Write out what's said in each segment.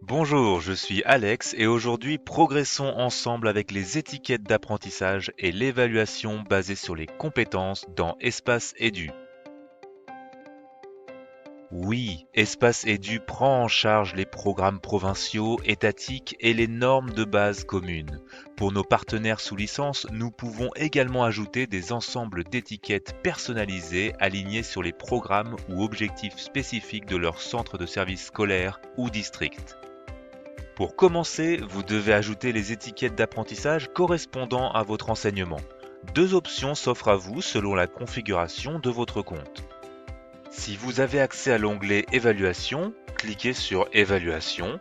Bonjour, je suis Alex et aujourd'hui progressons ensemble avec les étiquettes d'apprentissage et l'évaluation basée sur les compétences dans Espace Edu. Oui, Espace Edu prend en charge les programmes provinciaux, étatiques et les normes de base communes. Pour nos partenaires sous licence, nous pouvons également ajouter des ensembles d'étiquettes personnalisées alignées sur les programmes ou objectifs spécifiques de leur centre de service scolaire ou district. Pour commencer, vous devez ajouter les étiquettes d'apprentissage correspondant à votre enseignement. Deux options s'offrent à vous selon la configuration de votre compte. Si vous avez accès à l'onglet Évaluation, cliquez sur Évaluation,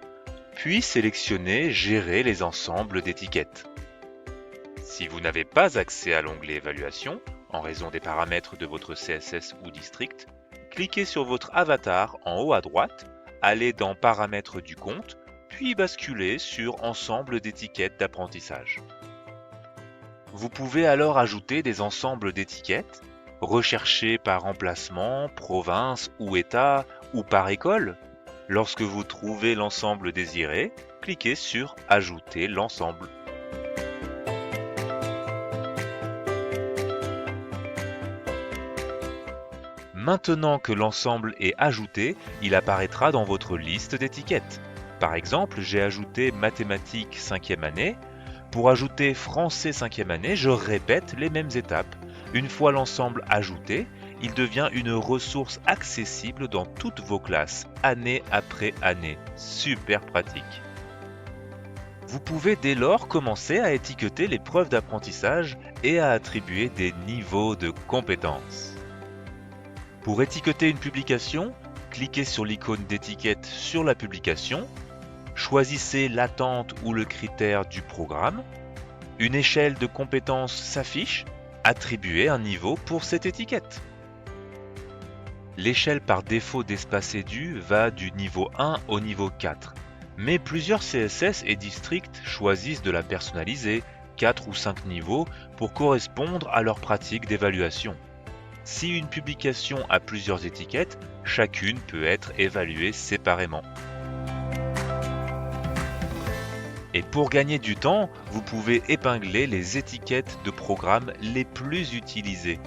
puis sélectionnez Gérer les ensembles d'étiquettes. Si vous n'avez pas accès à l'onglet Évaluation, en raison des paramètres de votre CSS ou district, cliquez sur votre avatar en haut à droite, allez dans Paramètres du compte, puis basculez sur Ensemble d'étiquettes d'apprentissage. Vous pouvez alors ajouter des ensembles d'étiquettes, rechercher par emplacement, province ou état ou par école. Lorsque vous trouvez l'ensemble désiré, cliquez sur Ajouter l'ensemble. Maintenant que l'ensemble est ajouté, il apparaîtra dans votre liste d'étiquettes. Par exemple, j'ai ajouté mathématiques 5e année. Pour ajouter français 5e année, je répète les mêmes étapes. Une fois l'ensemble ajouté, il devient une ressource accessible dans toutes vos classes, année après année. Super pratique. Vous pouvez dès lors commencer à étiqueter les preuves d'apprentissage et à attribuer des niveaux de compétences. Pour étiqueter une publication, cliquez sur l'icône d'étiquette sur la publication. Choisissez l'attente ou le critère du programme. Une échelle de compétences s'affiche. Attribuez un niveau pour cette étiquette. L'échelle par défaut d'Espace Edu va du niveau 1 au niveau 4. Mais plusieurs CSS et districts choisissent de la personnaliser, 4 ou 5 niveaux, pour correspondre à leur pratique d'évaluation. Si une publication a plusieurs étiquettes, chacune peut être évaluée séparément. Et pour gagner du temps, vous pouvez épingler les étiquettes de programmes les plus utilisées.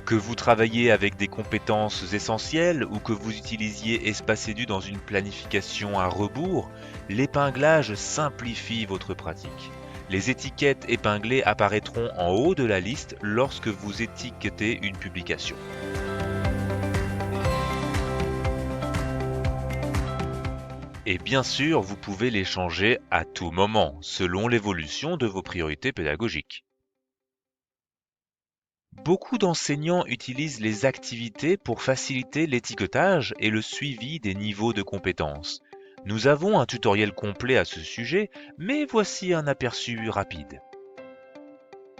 Que vous travaillez avec des compétences essentielles ou que vous utilisiez Espace Edu dans une planification à rebours, l'épinglage simplifie votre pratique. Les étiquettes épinglées apparaîtront en haut de la liste lorsque vous étiquetez une publication. Et bien sûr, vous pouvez les changer à tout moment, selon l'évolution de vos priorités pédagogiques. Beaucoup d'enseignants utilisent les activités pour faciliter l'étiquetage et le suivi des niveaux de compétences. Nous avons un tutoriel complet à ce sujet, mais voici un aperçu rapide.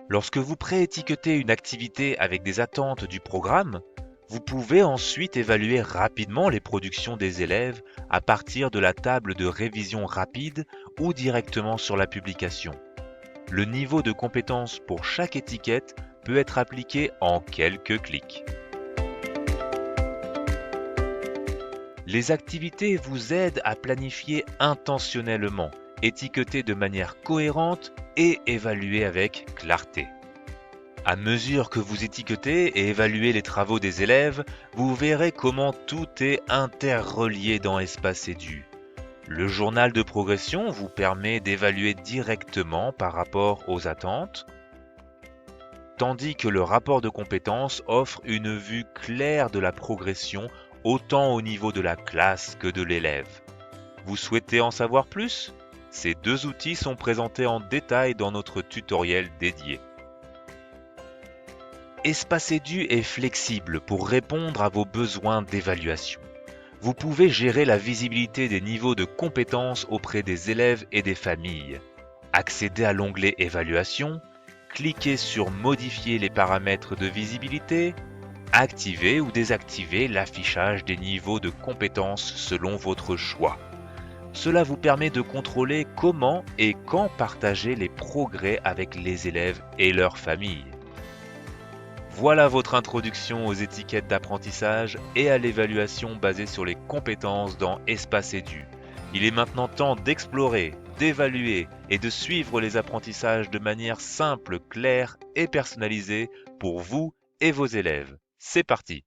Lorsque vous préétiquetez une activité avec des attentes du programme, vous pouvez ensuite évaluer rapidement les productions des élèves à partir de la table de révision rapide ou directement sur la publication. Le niveau de compétence pour chaque étiquette peut être appliqué en quelques clics. Les activités vous aident à planifier intentionnellement, étiqueter de manière cohérente et évaluer avec clarté. À mesure que vous étiquetez et évaluez les travaux des élèves, vous verrez comment tout est interrelié dans Espace Edu. Le journal de progression vous permet d'évaluer directement par rapport aux attentes, tandis que le rapport de compétences offre une vue claire de la progression autant au niveau de la classe que de l'élève. Vous souhaitez en savoir plus? Ces deux outils sont présentés en détail dans notre tutoriel dédié. Espace Edu est flexible pour répondre à vos besoins d'évaluation. Vous pouvez gérer la visibilité des niveaux de compétences auprès des élèves et des familles. Accédez à l'onglet Évaluation, cliquez sur Modifier les paramètres de visibilité, activez ou désactivez l'affichage des niveaux de compétences selon votre choix. Cela vous permet de contrôler comment et quand partager les progrès avec les élèves et leurs familles. Voilà votre introduction aux étiquettes d'apprentissage et à l'évaluation basée sur les compétences dans Espace Édu. Il est maintenant temps d'explorer, d'évaluer et de suivre les apprentissages de manière simple, claire et personnalisée pour vous et vos élèves. C'est parti!